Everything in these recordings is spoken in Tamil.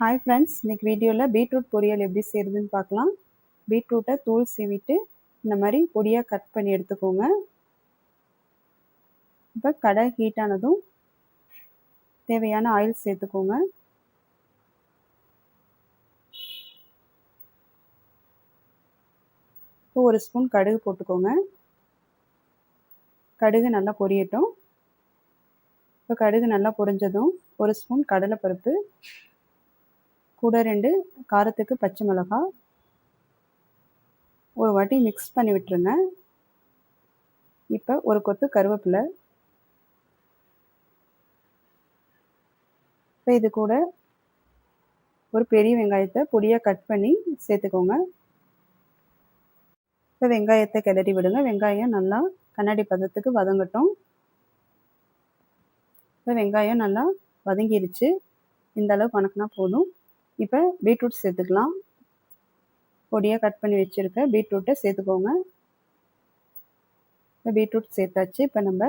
ஹாய் ஃப்ரெண்ட்ஸ், இன்றைக்கி வீடியோவில் பீட்ரூட் பொரியல் எப்படி செய்கிறதுன்னு பார்க்கலாம். பீட்ரூட்டை தோல் சீவிட்டு இந்த மாதிரி பொடியாக கட் பண்ணி எடுத்துக்கோங்க. இப்போ கடை ஹீட் ஆனதும் தேவையான ஆயில் சேர்த்துக்கோங்க. இப்போ ஒரு ஸ்பூன் கடுகு போட்டுக்கோங்க. கடுகு நல்லா பொரியட்டும். இப்போ கடுகு நல்லா பொரிஞ்சதும் ஒரு ஸ்பூன் கடலைப்பருப்பு, கூட 2 காரத்துக்கு பச்சை மிளகாய் ஒரு வாட்டி மிக்ஸ் பண்ணி விட்டுருங்க. இப்போ ஒரு கொத்து கருவேப்பிலை, இப்போ இது கூட ஒரு பெரிய வெங்காயத்தை பொடியாக கட் பண்ணி சேர்த்துக்கோங்க. இப்போ வெங்காயத்தை கிளறி விடுங்க. வெங்காயம் நல்லா கண்ணாடி பதத்துக்கு வதங்கட்டும். இப்போ வெங்காயம் நல்லா வதங்கிருச்சு. இந்த அளவுக்கு வதக்கினா போதும். இப்போ பீட்ரூட் சேர்த்துக்கலாம். பொடியாக கட் பண்ணி வச்சுருக்க பீட்ரூட்டை சேர்த்துக்கோங்க. இப்போ பீட்ரூட் சேர்த்தாச்சு. இப்போ நம்ம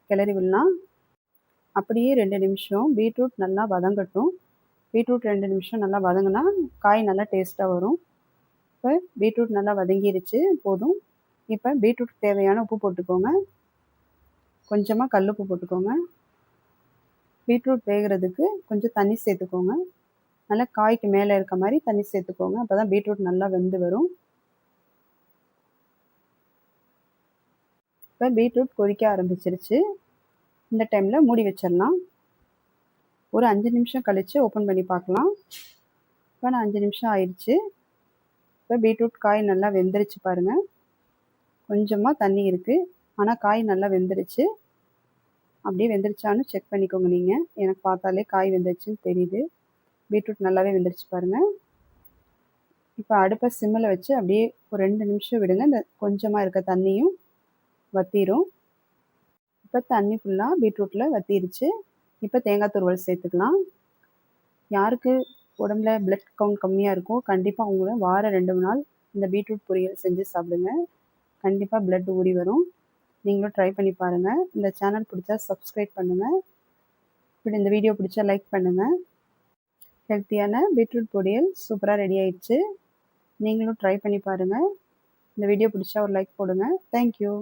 கிளறி விடலாம். அப்படியே 2 நிமிஷம் பீட்ரூட் நல்லா வதங்கட்டும். பீட்ரூட் 2 நிமிஷம் நல்லா வதங்கினா காய் நல்லா டேஸ்ட்டாக வரும். இப்போ பீட்ரூட் நல்லா வதங்கிருச்சு, போதும். இப்போ பீட்ரூட் தேவையான உப்பு போட்டுக்கோங்க. கொஞ்சமாக கல் உப்பு போட்டுக்கோங்க. பீட்ரூட் வேகிறதுக்கு கொஞ்சம் தண்ணி சேர்த்துக்கோங்க. நல்லா காய்க்கு மேலே இருக்க மாதிரி தண்ணி சேர்த்துக்கோங்க. அப்போ தான் பீட்ரூட் நல்லா வெந்து வரும். இப்போ பீட்ரூட் கொதிக்க ஆரம்பிச்சிருச்சு. இந்த டைமில் மூடி வச்சிடலாம். ஒரு 5 நிமிஷம் கழித்து ஓப்பன் பண்ணி பார்க்கலாம். இப்போ நான் 5 நிமிஷம் ஆயிடுச்சு. இப்போ பீட்ரூட் காய் நல்லா வெந்துருச்சு பாருங்கள். கொஞ்சமாக தண்ணி இருக்குது, ஆனால் காய் நல்லா வெந்துருச்சு. அப்படியே வெந்துருச்சான்னு செக் பண்ணிக்கோங்க நீங்கள். எனக்கு பார்த்தாலே காய் வெந்துருச்சுன்னு தெரியுது. பீட்ரூட் நல்லாவே வெந்துருச்சு பாருங்கள். இப்போ அடுப்பை சிம்மில் வச்சு அப்படியே ஒரு 2 நிமிஷம் விடுங்க. இந்த கொஞ்சமாக இருக்க தண்ணியும் வற்றிடும். இப்போ தண்ணி ஃபுல்லாக பீட்ரூட்டில் வற்றிருச்சு. இப்போ தேங்காய் துருவல் சேர்த்துக்கலாம். யாருக்கு உடம்புல பிளட் கவுண்ட் கம்மியாக இருக்கோ கண்டிப்பாக அவங்கள வாரம் 2 நாள் இந்த பீட்ரூட் பொரியல் செஞ்சு சாப்பிடுங்க. கண்டிப்பாக பிளட் ஊறி வரும். நீங்களும் ட்ரை பண்ணி பாருங்கள். இந்த சேனல் பிடிச்சா சப்ஸ்கிரைப் பண்ணுங்கள். இப்படி இந்த வீடியோ பிடிச்சா லைக் பண்ணுங்கள். ஹெல்த்தியான பீட்ரூட் பொரியல் சூப்பராக ரெடி ஆயிடுச்சு. நீங்களும் ட்ரை பண்ணி பாருங்கள். இந்த வீடியோ பிடிச்சா ஒரு லைக் போடுங்க. தேங்க்யூ.